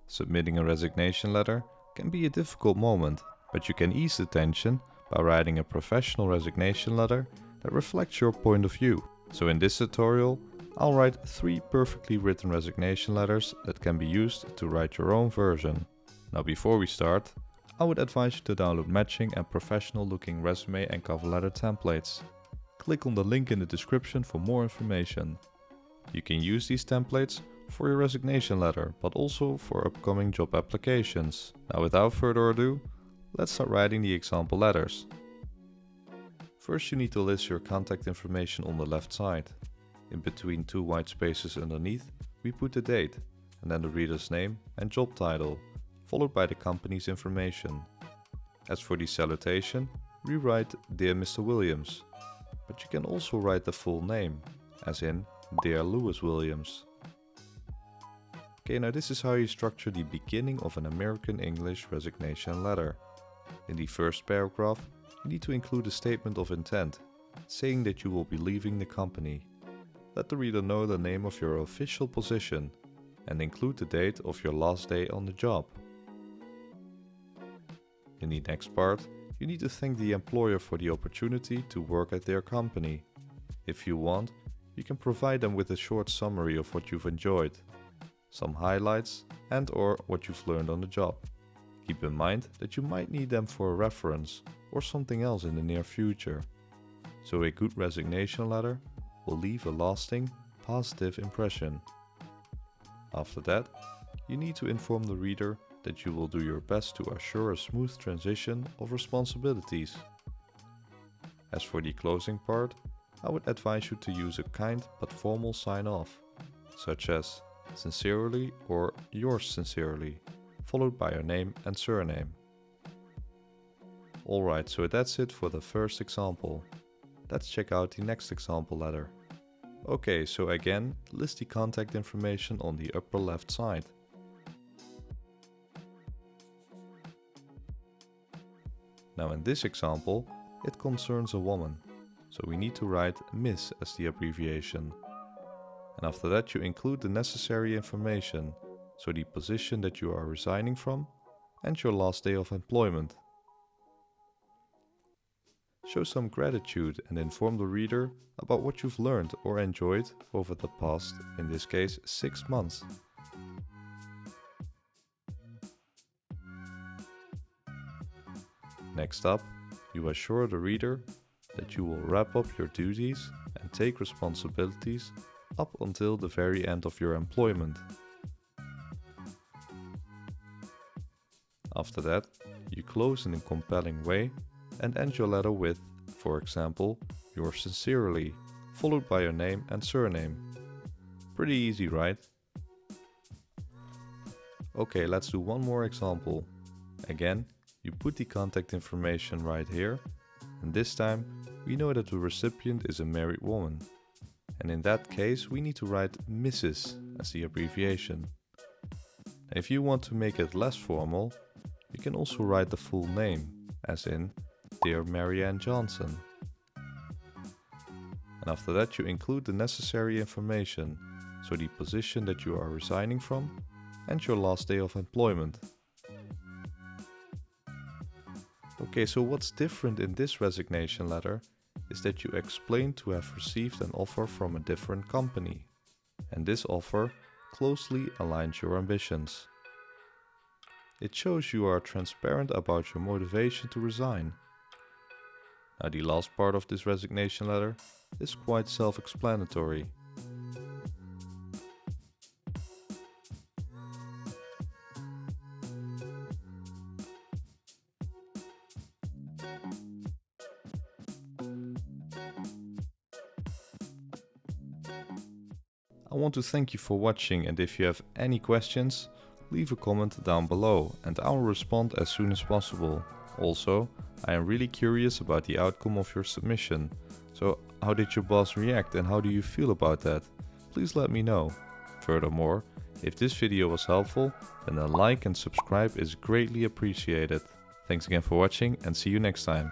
Submitting a resignation letter can be a difficult moment, but you can ease the tension by writing a professional resignation letter that reflects your point of view. So in this tutorial, I'll write 3 perfectly written resignation letters that can be used to write your own version. Now before we start, I would advise you to download matching and professional looking resume and cover letter templates. Click on the link in the description for more information. You can use these templates for your resignation letter, but also for upcoming job applications. Now without further ado, let's start writing the example letters. First you need to list your contact information on the left side. In between 2 white spaces underneath, we put the date, and then the reader's name and job title, followed by the company's information. As for the salutation, we write Dear Mr. Williams, but you can also write the full name, as in Dear Lewis Williams. Okay, now this is how you structure the beginning of an American English resignation letter. In the first paragraph, you need to include a statement of intent, saying that you will be leaving the company. Let the reader know the name of your official position and include the date of your last day on the job. In the next part, you need to thank the employer for the opportunity to work at their company. If you want, you can provide them with a short summary of what you've enjoyed, some highlights and/or what you've learned on the job. Keep in mind that you might need them for a reference or something else in the near future. So a good resignation letter will leave a lasting, positive impression. After that, you need to inform the reader that you will do your best to assure a smooth transition of responsibilities. As for the closing part, I would advise you to use a kind but formal sign-off, such as sincerely or yours sincerely, followed by your name and surname. Alright, so that's it for the first example. Let's check out the next example letter. Okay, so again, list the contact information on the upper left side. Now in this example, it concerns a woman, so we need to write Miss as the abbreviation. And after that you include the necessary information, so the position that you are resigning from and your last day of employment. Show some gratitude and inform the reader about what you've learned or enjoyed over the past, in this case, 6 months. Next up, you assure the reader that you will wrap up your duties and take responsibilities up until the very end of your employment. After that, you close in a compelling way and end your letter with, for example, yours sincerely, followed by your name and surname. Pretty easy, right? Okay, let's do one more example. Again, you put the contact information right here, and this time we know that the recipient is a married woman. And in that case we need to write Mrs. as the abbreviation. If you want to make it less formal, you can also write the full name, as in Dear Marianne Johnson. And after that you include the necessary information, so the position that you are resigning from and your last day of employment. Okay, so what's different in this resignation letter is that you explain to have received an offer from a different company, and this offer closely aligns your ambitions. It shows you are transparent about your motivation to resign. Now the last part of this resignation letter is quite self-explanatory. I want to thank you for watching, and if you have any questions, leave a comment down below and I will respond as soon as possible. Also, I am really curious about the outcome of your submission. So how did your boss react and how do you feel about that? Please let me know. Furthermore, if this video was helpful, then a like and subscribe is greatly appreciated. Thanks again for watching and see you next time.